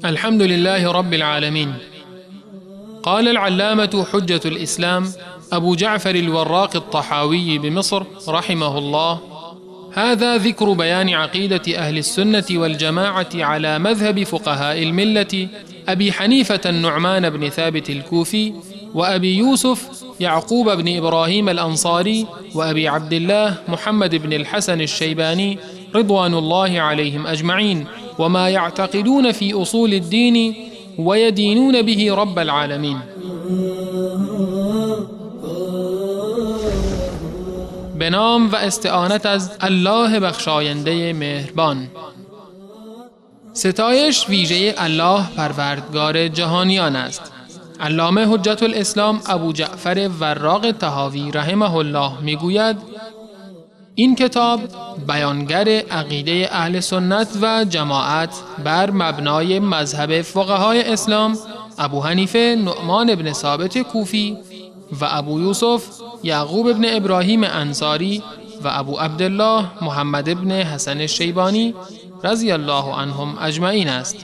الحمد لله رب العالمين. قال العلامة حجة الإسلام أبو جعفر الوراق الطحاوي بمصر رحمه الله: هذا ذكر بيان عقيدة أهل السنة والجماعة على مذهب فقهاء الملة أبي حنيفة النعمان بن ثابت الكوفي، وأبي يوسف يعقوب بن إبراهيم الأنصاري، وأبي عبد الله محمد بن الحسن الشيباني رضوان الله عليهم أجمعين، وما يعتقدون في أصول الدين ويدينون به رب العالمين. به نام و استعانت از الله بخشاینده مهربان. ستایش ویژه الله پروردگار جهانیان است. علامه حجت الاسلام ابو جعفر وراق طحاوی رحمه الله میگوید: این کتاب بیانگر عقیده اهل سنت و جماعت بر مبنای مذهب فقهای اسلام ابو حنیفه نعمان بن ثابت کوفی و ابو یوسف یعقوب بن ابراهیم انصاری و ابو عبدالله محمد بن حسن الشیبانی رضی الله عنهم اجمعین است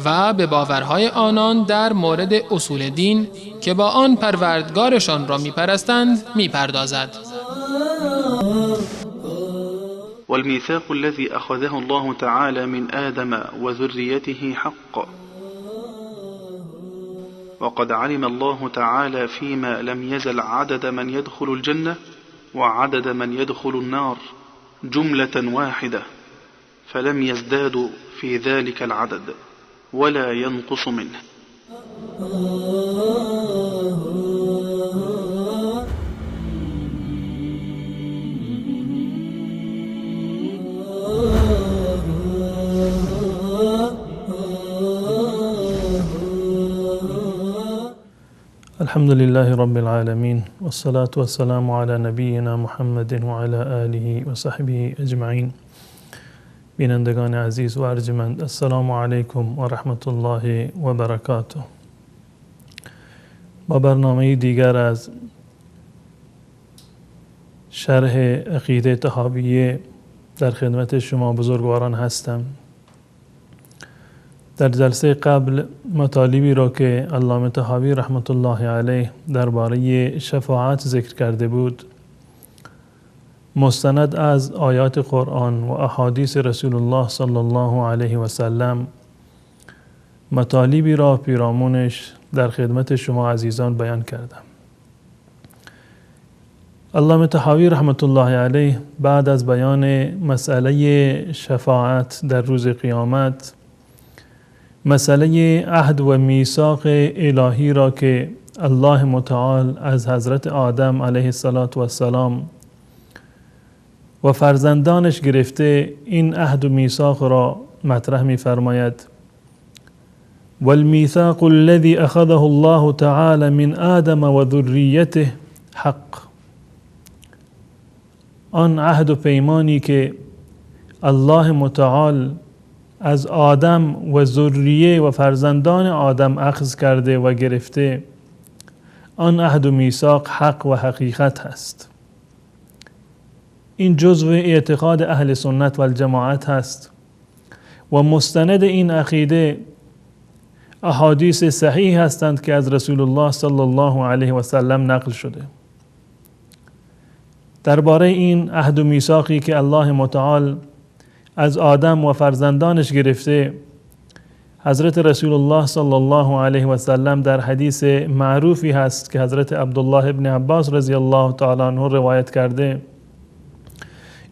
و به باورهای آنان در مورد اصول دین که با آن پروردگارشان را میپرستند میپردازد. والميثاق الذي أخذه الله تعالى من آدم وذريته حق، وقد علم الله تعالى فيما لم يزل عدد من يدخل الجنة وعدد من يدخل النار جملة واحدة، فلم يزدادوا في ذلك العدد ولا ينقص منه. الحمد لله رب العالمين، والصلاة والسلام على نبينا محمد وعلى آله وصحبه اجمعین. بینندگان عزیز و ارجمند، السلام علیکم و رحمت الله و برکاته. با برنامه دیگر از شرح عقیده طحاویه در خدمت شما بزرگواران هستم. در جلسه قبل مطالبی را که علامه طحاوی رحمت الله علیه درباره شفاعت ذکر کرده بود، مستند از آیات قرآن و احادیث رسول الله صلی الله علیه و سلم، مطالبی را پیرامونش در خدمت شما عزیزان بیان کردم. علامه طحاوی رحمت الله علیه بعد از بیان مسئله شفاعت در روز قیامت، مسئله عهد و میثاق الهی را که الله متعال از حضرت آدم علیه السلام و فرزندانش گرفته، این عهد و میثاق را مطرح می فرماید: والمیثاق الذي اخذه الله تعالى من آدم و ذریته حق. آن عهد و پیمانی که الله متعال از آدم و ذریه و فرزندان آدم اخذ کرده و گرفته، آن عهد و میثاق حق و حقیقت هست. این جزو اعتقاد اهل سنت و الجماعت هست و مستند این عقیده احادیث صحیح هستند که از رسول الله صلی الله علیه و سلم نقل شده. درباره این عهد و میثاقی که الله متعال از آدم و فرزندانش گرفته، حضرت رسول الله صلی الله علیه و سلم در حدیث معروفی هست که حضرت عبدالله ابن عباس رضی الله تعالی عنه روایت کرده.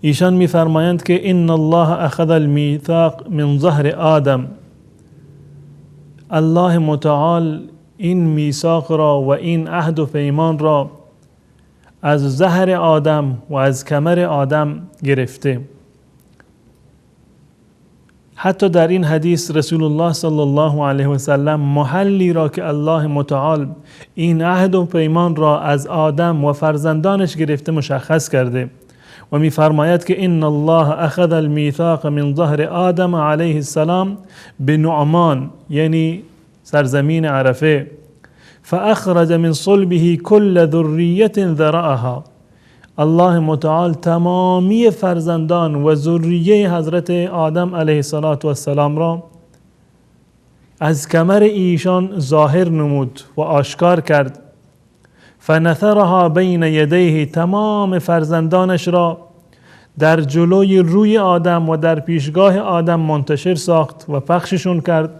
ایشان می‌فرمایند که ان الله اخذ المیثاق من ظهر آدم. الله متعال این میثاق را و این عهد و پیمان را از ظهر آدم و از کمر آدم گرفته. حتی در این حدیث رسول الله صلی الله علیه و سلم محلی را که الله متعال این عهد و پیمان را از آدم و فرزندانش گرفته مشخص کرده و می فرماید که ان الله اخذ المیثاق من ظهر آدم علیه السلام بنعمان، یعنی سرزمین عرفه، فاخرج من صلبه كل ذریه ذرعها. الله متعال تمامی فرزندان و ذریه حضرت آدم علیه السلام را از کمر ایشان ظاهر نمود و آشکار کرد. فنثرها بین یدیه، تمام فرزندانش را در جلوی روی آدم و در پیشگاه آدم منتشر ساخت و پخششون کرد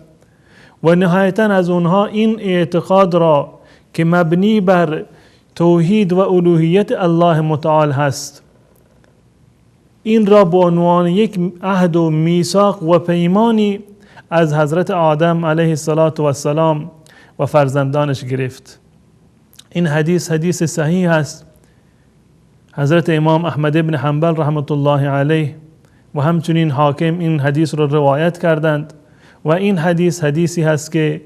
و نهایتاً از اونها این اعتقاد را که مبنی بر توحید و الوهیت الله متعال هست، این را به عنوان یک عهد و میثاق و پیمانی از حضرت آدم علیه السلام و فرزندانش گرفت. این حدیث صحیح است. حضرت امام احمد ابن حنبل رحمت الله علیه و همچنین حاکم این حدیث را روایت کردند و این حدیثی هست که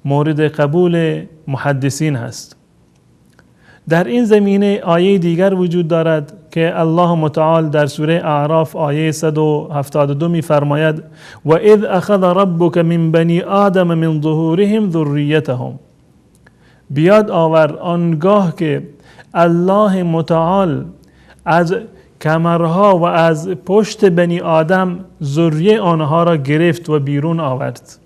مورد قبول محدثین هست. در این زمینه آیه دیگر وجود دارد که الله متعال در سوره اعراف آیه 172 می فرماید و اذ اخذ ربک من بنی آدم من ظهورهم ذریتهم. بیاد آور آنگاه که الله متعال از کمرها و از پشت بنی آدم ذریه آنها را گرفت و بیرون آورد.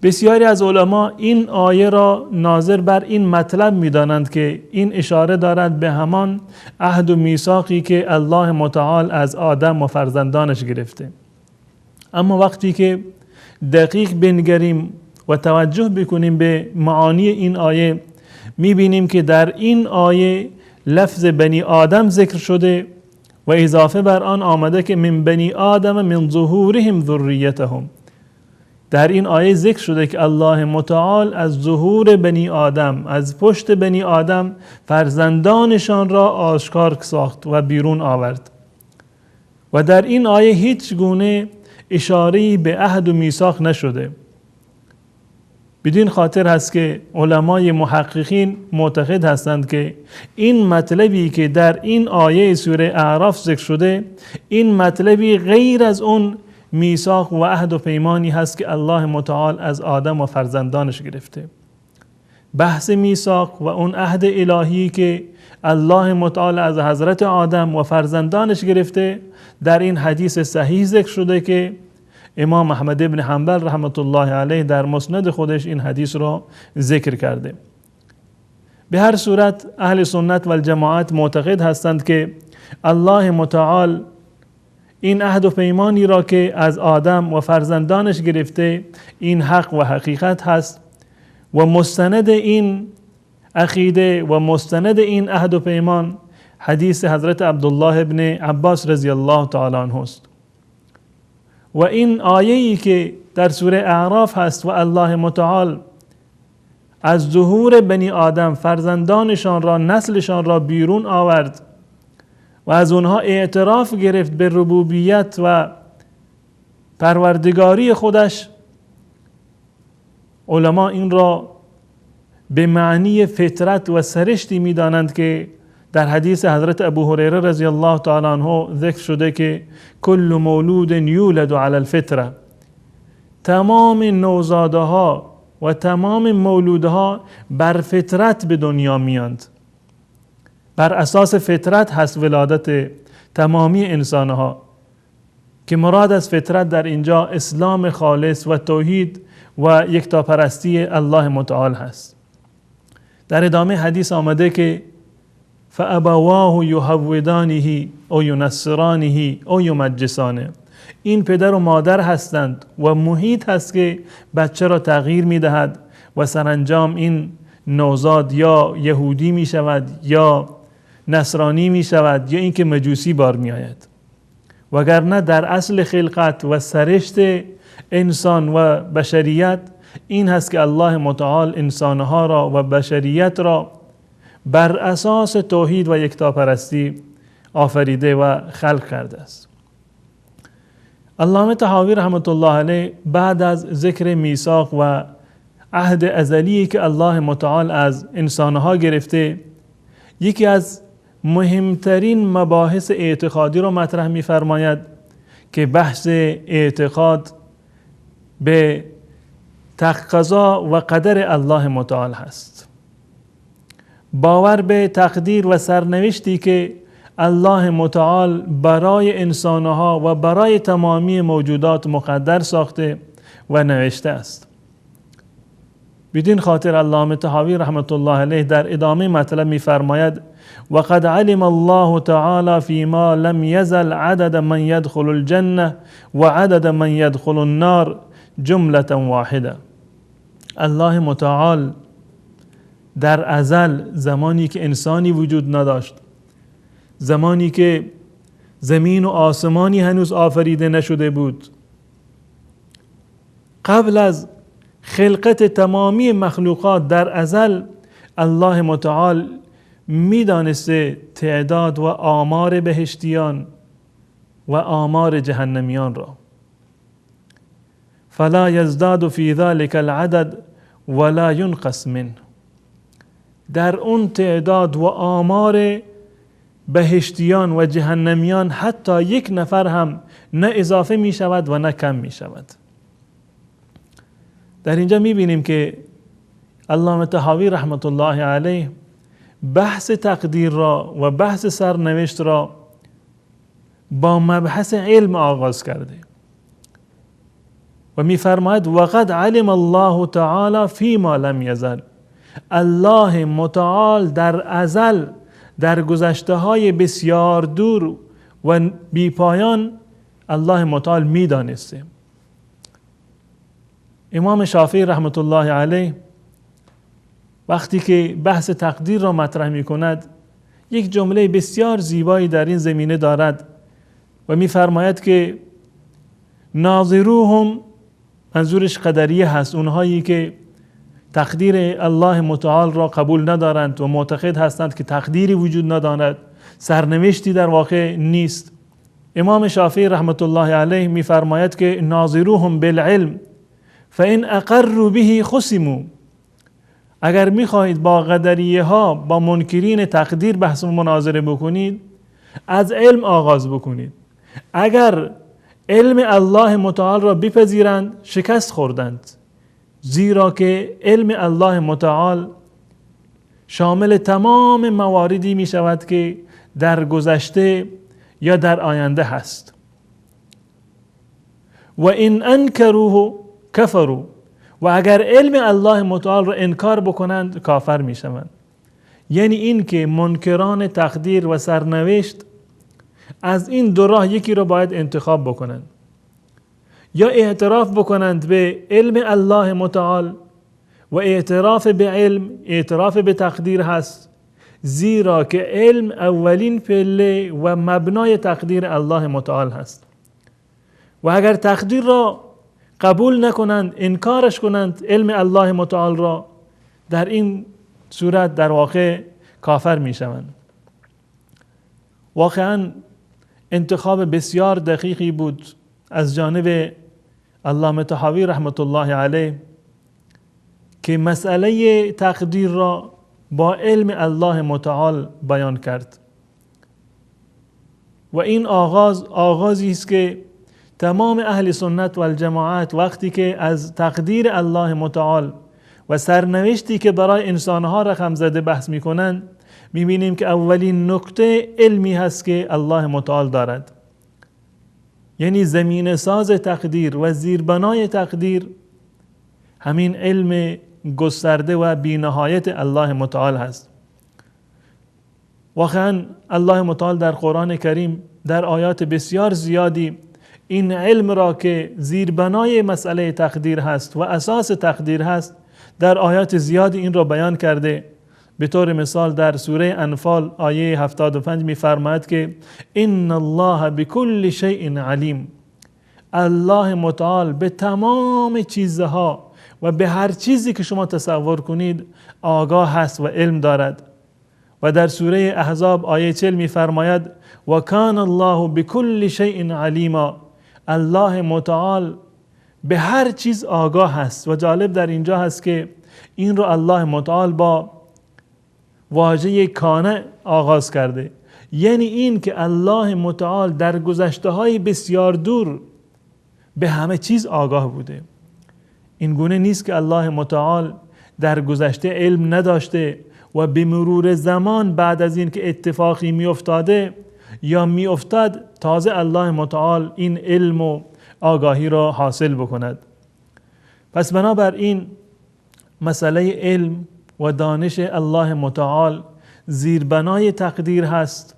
بسیاری از علما این آیه را ناظر بر این مطلب می دانند که این اشاره دارد به همان عهد و میثاقی که الله متعال از آدم و فرزندانش گرفته. اما وقتی که دقیق بنگریم و توجه بکنیم به معانی این آیه، می بینیم که در این آیه لفظ بنی آدم ذکر شده و اضافه بر آن آمده که من بنی آدم من ظهورهم ذریتهم. در این آیه ذکر شده که الله متعال از ظهور بنی آدم، از پشت بنی آدم فرزندانشان را آشکار ساخت و بیرون آورد. و در این آیه هیچ گونه اشاره‌ای به عهد و میثاق نشده. بدین خاطر هست که علمای محققین معتقد هستند که این مطلبی که در این آیه سوره اعراف ذکر شده، این مطلبی غیر از اون میثاق و عهد و پیمانی هست که الله متعال از آدم و فرزندانش گرفته. بحث میثاق و اون عهد الهی که الله متعال از حضرت آدم و فرزندانش گرفته، در این حدیث صحیح ذکر شده که امام احمد ابن حنبل رحمت الله علیه در مسند خودش این حدیث را ذکر کرده. به هر صورت اهل سنت و الجماعت معتقد هستند که الله متعال این عهد و پیمانی را که از آدم و فرزندانش گرفته، این حق و حقیقت هست و مستند این عقیده و مستند این عهد و پیمان حدیث حضرت عبدالله ابن عباس رضی الله تعالی عنه است. و این آیه‌ای که در سوره اعراف هست و الله متعال از ظهور بنی آدم فرزندانشان را، نسلشان را بیرون آورد و از اونها اعتراف گرفت به ربوبیت و پروردگاری خودش، علما این را به معنی فطرت و سرشتی می دانند که در حدیث حضرت ابو هریره رضی الله تعالی عنه ذکر شده که کل مولود یولد علی الفطره، تمام نوزاده ها و تمام مولودها بر فطرت به دنیا میاند. بر اساس فطرت هست ولادت تمامی انسانها که مراد از فطرت در اینجا اسلام خالص و توحید و یکتاپرستی الله متعال هست. در ادامه حدیث آمده که فابواه یهودانه او ینصرانه او یمجسانه، این پدر و مادر هستند و محیط هست که بچه را تغییر می دهد و سرانجام این نوزاد یا یهودی می شود یا نصرانی می شود یا اینکه مجوسی بار می آید. وگرنه در اصل خلقت و سرشت انسان و بشریت این هست که الله متعال انسانها را و بشریت را بر اساس توحید و یکتاپرستی آفریده و خلق کرده است. علامه طحاوی رحمت الله علیه بعد از ذکر میثاق و عهد ازلی که الله متعال از انسانها گرفته، یکی از مهمترین مباحث اعتقادی را مطرح می فرماید که بحث اعتقاد به قضا و قدر الله متعال هست. باور به تقدیر و سرنوشتی که الله متعال برای انسانها و برای تمامی موجودات مقدر ساخته و نوشته است. بدین خاطر علامه طحاوی رحمت الله علیه در ادامه مطلب می‌فرماید وقد علم الله تعالی فيما لم يزل عدد من يدخل الجنه وعدد من يدخل النار جمله واحده. الله متعال در ازل، زمانی که انسانی وجود نداشت، زمانی که زمین و آسمانی هنوز آفریده نشده بود، قبل از خلقت تمامی مخلوقات در ازل الله متعال میدانسته تعداد و آمار بهشتیان و آمار جهنمیان را. فلا یزداد فی ذلک العدد ولا ینقص منه. در اون تعداد و آمار بهشتیان و جهنمیان حتی یک نفر هم نه اضافه می شود و نه کم می شود. در اینجا می بینیم که علامه طحاوی رحمت الله علیه بحث تقدیر را و بحث سرنوشت را با مبحث علم آغاز کرده و می فرماید وقد علم الله تعالی فیما لم یزل. الله متعال در ازل، در گذشته های بسیار دور و بی پایان، الله متعال می دانسته. امام شافعی رحمت الله علیه وقتی که بحث تقدیر را مطرح می کند یک جمله بسیار زیبایی در این زمینه دارد و می فرماید که ناظروهم، منظورش قدریه هست، اونهایی که تقدیر الله متعال را قبول ندارند و معتقد هستند که تقدیری وجود ندارد، سرنوشتی در واقع نیست. امام شافعی رحمت الله علیه می فرماید که ناظروهم بالعلم فإن اقروا به خصموا. اگر میخواهید با قدریه ها، با منکرین تقدیر بحث و مناظره بکنید، از علم آغاز بکنید. اگر علم الله متعال را بپذیرند شکست خوردند، زیرا که علم الله متعال شامل تمام مواردی می شود که در گذشته یا در آینده هست. و این انکروه کفروا. و اگر علم الله متعال را انکار بکنند کافر می شوند. یعنی این که منکران تقدیر و سرنوشت از این دو راه یکی را باید انتخاب بکنند. یا اعتراف بکنند به علم الله متعال و اعتراف به علم، اعتراف به تقدیر هست، زیرا که علم اولین پله و مبنای تقدیر الله متعال هست. و اگر تقدیر را قبول نکنند، انکارش کنند علم الله متعال را، در این صورت در واقع کافر می شوند. واقعا انتخاب بسیار دقیقی بود از جانب علامه طحاوی رحمت الله علیه که مسئله تقدیر را با علم الله متعال بیان کرد. و این آغازی است که تمام اهل سنت و الجماعت وقتی که از تقدیر الله متعال و سرنوشتی که برای انسانها رقم زده بحث می کنند، می بینیم که اولین نکته علمی هست که الله متعال دارد. یعنی زمین ساز تقدیر و زیربنای تقدیر همین علم گسترده و بی‌نهایت الله متعال هست. واقعا الله متعال در قرآن کریم در آیات بسیار زیادی این علم را که زیربنای مسئله تقدیر هست و اساس تقدیر هست در آیات زیادی این را بیان کرده. به طور مثال در سوره انفال آیه 75 می فرماید که ان الله بكل شیء علیم. الله متعال به تمام چیزها و به هر چیزی که شما تصور کنید آگاه هست و علم دارد. و در سوره احزاب آیه 40 می فرماید و کان الله بكل شیء علیما. الله متعال به هر چیز آگاه هست. و جالب در اینجا هست که این رو الله متعال با واژه کانه آغاز کرده، یعنی این که الله متعال در گذشته های بسیار دور به همه چیز آگاه بوده. این گونه نیست که الله متعال در گذشته علم نداشته و به مرور زمان بعد از این که اتفاقی می افتاده یا می افتاد تازه الله متعال این علم و آگاهی را حاصل بکند. پس بنابراین مسئله علم و دانش الله متعال زیربنای تقدیر هست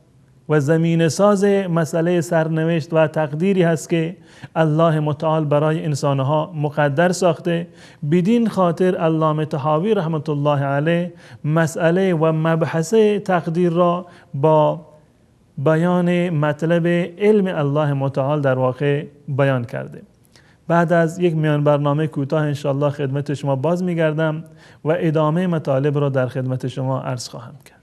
و زمین ساز مسئله سرنوشت و تقدیری هست که الله متعال برای انسانها مقدر ساخته. بدین خاطر علامه طحاوی رحمت الله علیه مسئله و مبحث تقدیر را با بیان مطلب علم الله متعال در واقع بیان کرده. بعد از یک میان برنامه کوتاه انشاءالله خدمت شما باز میگردم و ادامه مطالب را در خدمت شما عرض خواهم کرد.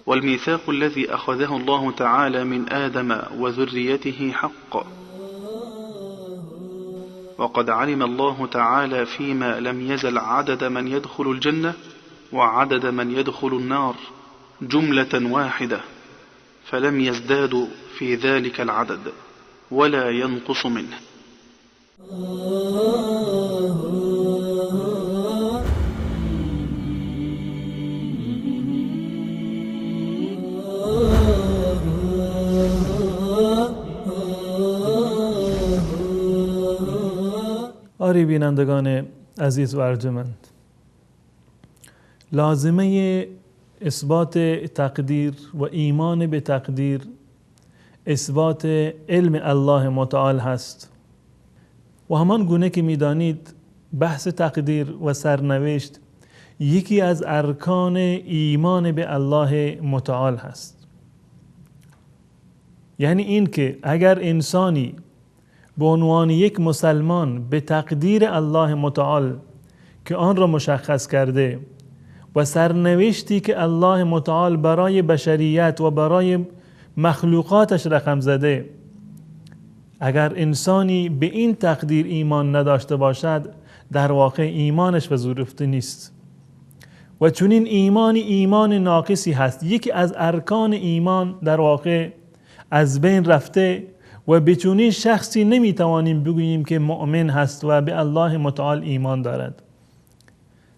والميثاق الذي أخذه الله تعالى من آدم وذريته حق، وقد علم الله تعالى فيما لم يزل عدد من يدخل الجنة وعدد من يدخل النار جملة واحدة، فلم يزدادوا في ذلك العدد ولا ينقص منه. آری بینندگان عزیز و ارجمند، لازمه اثبات تقدیر و ایمان به تقدیر اثبات علم الله متعال هست و همان گونه که میدانید بحث تقدیر و سرنوشت یکی از ارکان ایمان به الله متعال هست. یعنی این که اگر انسانی به عنوان یک مسلمان به تقدیر الله متعال که آن را مشخص کرده و سرنوشتی که الله متعال برای بشریت و برای مخلوقاتش رقم زده، اگر انسانی به این تقدیر ایمان نداشته باشد در واقع ایمانش پذیرفته نیست و چون این ایمان ناقصی هست، یکی از ارکان ایمان در واقع از بین رفته و به چنین شخصی نمیتوانیم بگوییم که مؤمن هست و به الله متعال ایمان دارد.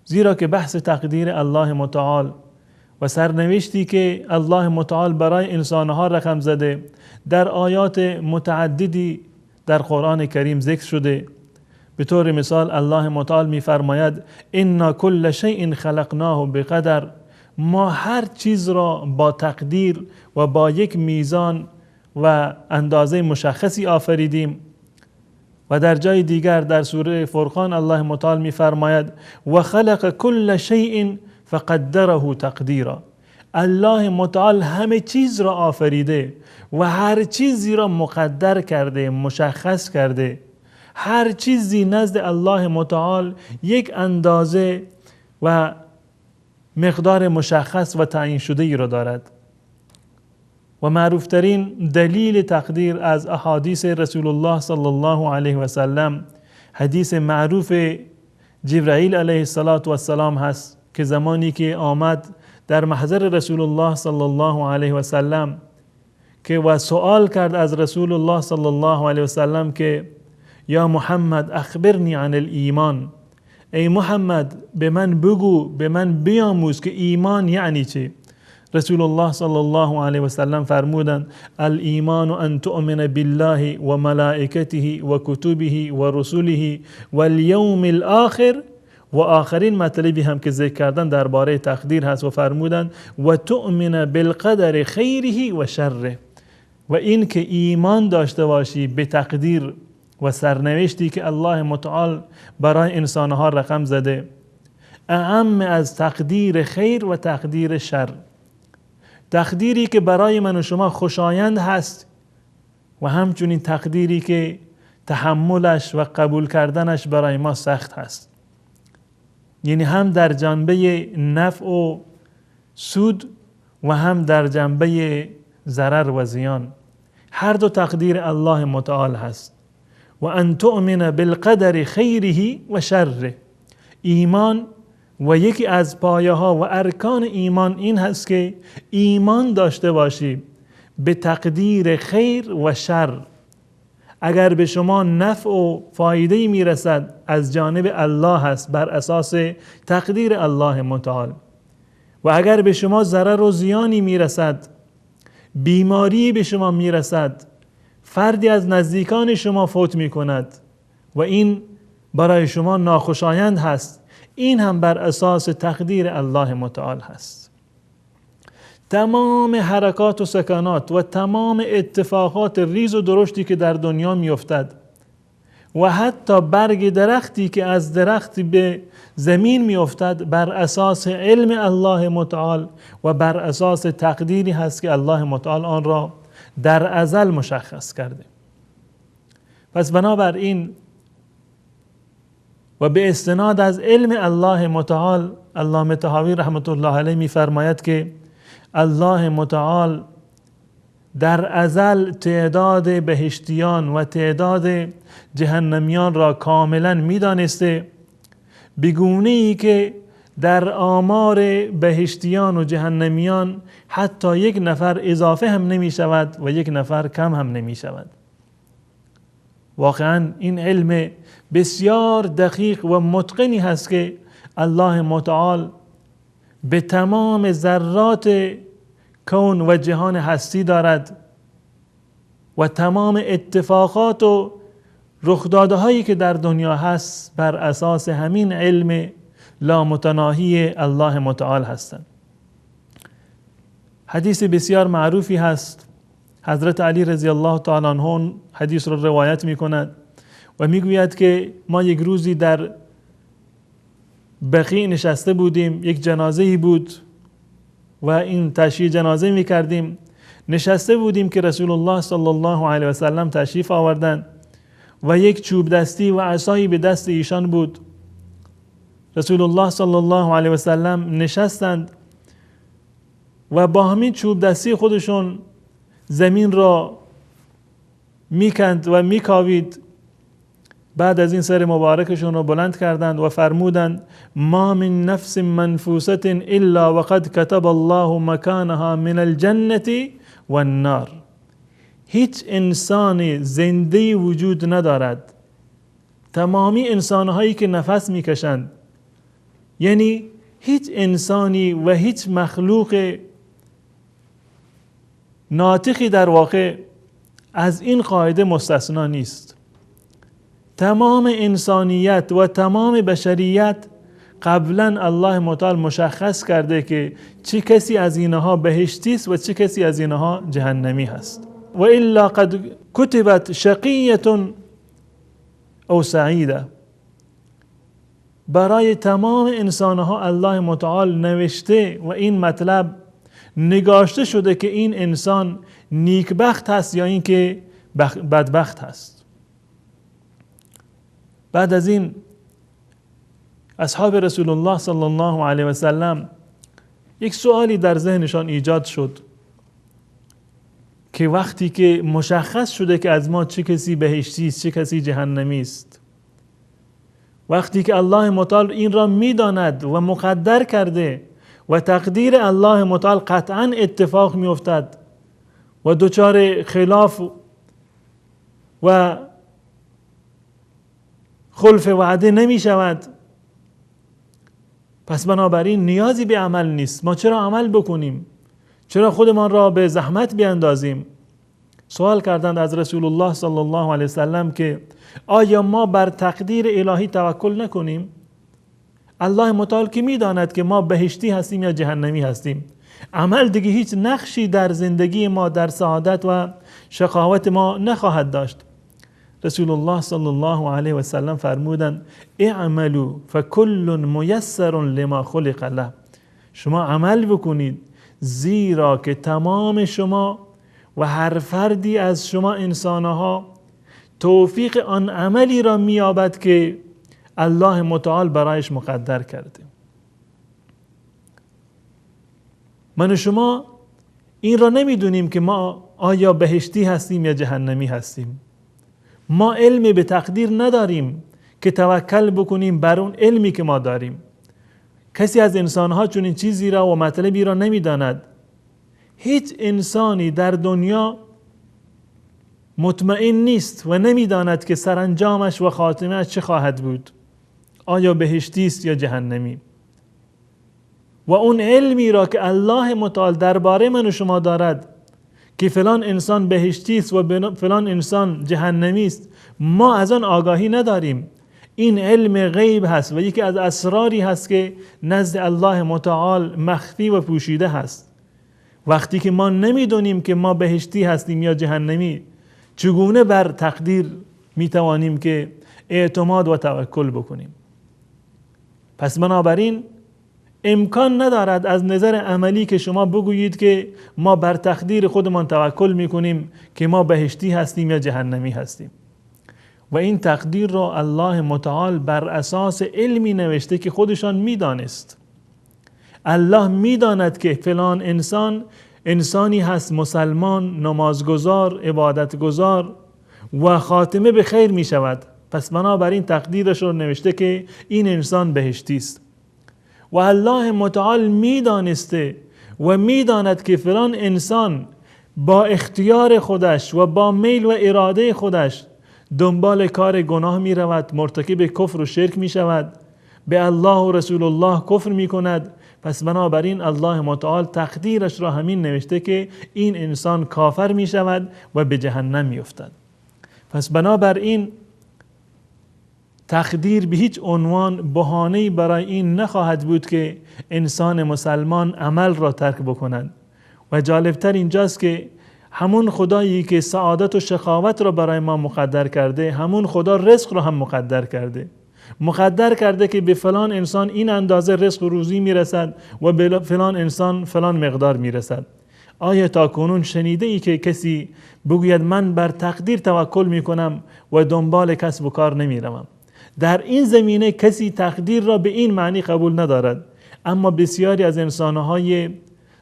زیرا که بحث تقدیر الله متعال و سرنوشتی که الله متعال برای انسانها رقم زده در آیات متعددی در قرآن کریم ذکر شده. به طور مثال الله متعال می‌فرماید انا کل شیء خلقناه بقدر، ما هر چیز را با تقدیر و با یک میزان و اندازه مشخصی آفریدیم. و در جای دیگر در سوره فرقان الله متعال می‌فرماید و خلق کل شیء فقدره تقدیرا، الله متعال همه چیز را آفریده و هر چیزی را مقدر کرده، مشخص کرده. هر چیزی نزد الله متعال یک اندازه و مقدار مشخص و تعیین شده ای را دارد. و معروفترین دلیل تقدیر از احادیث رسول الله صلی الله علیه و سلم حدیث معروف جبرائیل علیه السلام هست که زمانی که آمد در محضر رسول الله صلی الله علیه و سلم که و سوال کرد از رسول الله صلی الله علیه و سلم که یا محمد اخبرنی عن الایمان، ای محمد به من بگو، به من بیاموز که ایمان یعنی چه. رسول الله صلی الله علیه و سلم فرمودند الایمان ان تؤمن بالله و ملائکته و کتبه و رسله و الیوم الاخر، و آخرین مطلبی هم که ذکر کردن درباره تقدیر هست و فرمودند و تؤمن بالقدر خیره و شره، و این که ایمان داشته باشی به تقدیر و سرنوشتی که الله متعال برای انسانها رقم زده، اعم از تقدیر خیر و تقدیر شر. تقدیری که برای من و شما خوشایند هست و همچنین تقدیری که تحملش و قبول کردنش برای ما سخت هست. یعنی هم در جنبه نفع و سود و هم در جنبه ضرر و زیان. هر دو تقدیر الله متعال هست. و ان تؤمن بالقدر خیره و شره. ایمان و یکی از پایه ها و ارکان ایمان این هست که ایمان داشته باشی به تقدیر خیر و شر. اگر به شما نفع و فایده میرسد از جانب الله هست بر اساس تقدیر الله متعال، و اگر به شما ضرر و زیانی میرسد، بیماری به شما میرسد، فردی از نزدیکان شما فوت میکند و این برای شما ناخوشایند هست، این هم بر اساس تقدیر الله متعال هست. تمام حرکات و سکنات و تمام اتفاقات ریز و درشتی که در دنیا میافتد و حتی برگ درختی که از درختی به زمین میافتد بر اساس علم الله متعال و بر اساس تقدیری هست که الله متعال آن را در ازل مشخص کرده. پس بنابراین و به استناد از علم الله متعال، علامه طحاوی رحمت الله علیه می‌فرماید که الله متعال در ازل تعداد بهشتیان و تعداد جهنمیان را کاملا می‌دانسته، بگونه‌ای که در آمار بهشتیان و جهنمیان حتی یک نفر اضافه هم نمی شود و یک نفر کم هم نمی شود. واقعا این علم بسیار دقیق و متقنی هست که الله متعال به تمام ذرات کون و جهان هستی دارد و تمام اتفاقات و رخدادهایی که در دنیا هست بر اساس همین علم لامتناهی الله متعال هستند. حدیث بسیار معروفی هست، حضرت علی رضی الله تعالی عنه حدیث رو روایت می کند و می گوید که ما یک روزی در بقیع نشسته بودیم، یک جنازه‌ای بود و این تشییع جنازه می کردیم. نشسته بودیم که رسول الله صلی الله علیه و سلم تشریف آوردند و یک چوب دستی و عصایی به دست ایشان بود. رسول الله صلی الله علیه و سلم نشستند و با همین چوب دستی خودشون زمین را میکند و میکاوید. بعد از این سر مبارکشون را بلند کردند و فرمودند ما من نفس منفوسة الا وقد کتب الله مکانها من الجنة والنار. هیچ انسان زنده وجود ندارد، تمامی انسانهایی که نفس میکشند، یعنی هیچ انسانی و هیچ مخلوق ناطقی در واقع از این قاعده مستثنا نیست. تمام انسانیت و تمام بشریت قبلا الله متعال مشخص کرده که چه کسی از اینها بهشتی است و چه کسی از اینها جهنمی هست. و الا قد کتبت شقیة او سعیده. برای تمام انسانها الله متعال نوشته و این مطلب نگاشته شده که این انسان نیکبخت هست یا این که بدبخت هست. بعد از این اصحاب رسول الله صلی الله علیه و سلم یک سوالی در ذهنشان ایجاد شد که وقتی که مشخص شده که از ما چه کسی بهشتی است چه کسی جهنمی است، وقتی که الله متعال این را میداند و مقدر کرده و تقدیر الله متعال قطعا اتفاق میافتد و دچار خلاف و خلف وعده نمی شود، پس بنابراین نیازی به عمل نیست. ما چرا عمل بکنیم؟ چرا خودمان را به زحمت بیاندازیم؟ سوال کردند از رسول الله صلی الله علیه وسلم که آیا ما بر تقدیر الهی توکل نکنیم؟ الله متعال که میداند که ما بهشتی هستیم یا جهنمی هستیم، عمل دیگه هیچ نقشی در زندگی ما، در سعادت و شقاوت ما نخواهد داشت. رسول الله صلی الله علیه و سلم فرمودند اعملوا فکل میسر لما خلق له. شما عمل بکنید زیرا که تمام شما و هر فردی از شما انسانها توفیق آن عملی را می‌یابد که الله متعال برایش مقدر کرده. من و شما این را نمیدونیم که ما آیا بهشتی هستیم یا جهنمی هستیم. ما علمی به تقدیر نداریم که توکل بکنیم بر اون علمی که ما داریم. کسی از انسانها چنین چیزی را و مطلبی را نمیداند. هیچ انسانی در دنیا مطمئن نیست و نمیداند که سرانجامش و خاتمه‌اش چه خواهد بود، آیا بهشتی است یا جهنمی. و اون علمی را که الله متعال درباره من و شما دارد که فلان انسان بهشتی است و فلان انسان جهنمی است، ما از آن آگاهی نداریم. این علم غیب هست و یکی از اسراری هست که نزد الله متعال مخفی و پوشیده هست. وقتی که ما نمیدونیم که ما بهشتی هستیم یا جهنمی، چگونه بر تقدیر میتوانیم که اعتماد و توکل بکنیم؟ پس بنابراین امکان ندارد از نظر عملی که شما بگویید که ما بر تقدیر خودمان توکل میکنیم که ما بهشتی هستیم یا جهنمی هستیم. و این تقدیر را الله متعال بر اساس علمی نوشته که خودشان میدانست. الله میداند که فلان انسان انسانی هست مسلمان، نمازگزار، عبادتگزار و خاتمه به خیر می شود. پس بنابراین تقدیرش رو نوشته که این انسان بهشتی است. و الله متعال میدانسته و میداند که فلان انسان با اختیار خودش و با میل و اراده خودش دنبال کار گناه می رود، مرتکب کفر و شرک می شود، به الله و رسول الله کفر می کند. پس بنابراین الله متعال تقدیرش را همین نوشته که این انسان کافر می شود و به جهنم می افتد. پس بنابراین تقدیر به هیچ عنوان بهانه‌ای برای این نخواهد بود که انسان مسلمان عمل را ترک بکند. و جالبتر اینجاست که همون خدایی که سعادت و شقاوت را برای ما مقدر کرده، همون خدا رزق را هم مقدر کرده که به فلان انسان این اندازه رزق و روزی میرسد و به فلان انسان فلان مقدار میرسد. آیا تا کنون شنیده ای که کسی بگوید من بر تقدیر توکل میکنم و دنبال کسب و کار نمیروم؟ در این زمینه کسی تقدیر را به این معنی قبول ندارد، اما بسیاری از انسانهای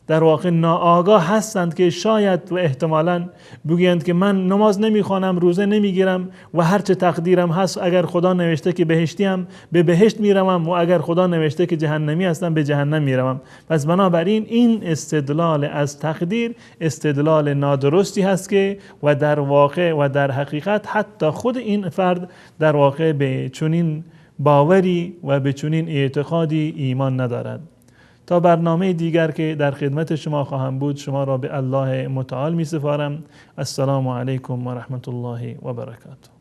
در واقع ناآگاه هستند که شاید و احتمالاً بگویند که من نماز نمیخوانم، روزه نمیگیرم و هرچه تقدیرم هست، اگر خدا نوشته که بهشتیم به بهشت میروم و اگر خدا نوشته که جهنمی هستم به جهنم میروم. پس بنابراین این استدلال از تقدیر استدلال نادرستی هست که و در واقع و در حقیقت حتی خود این فرد در واقع به چنین باوری و به چنین اعتقادی ایمان ندارد. تا برنامه دیگر که در خدمت شما خواهم بود، شما را به الله متعال می سپارم. السلام علیکم و رحمت الله و برکاته.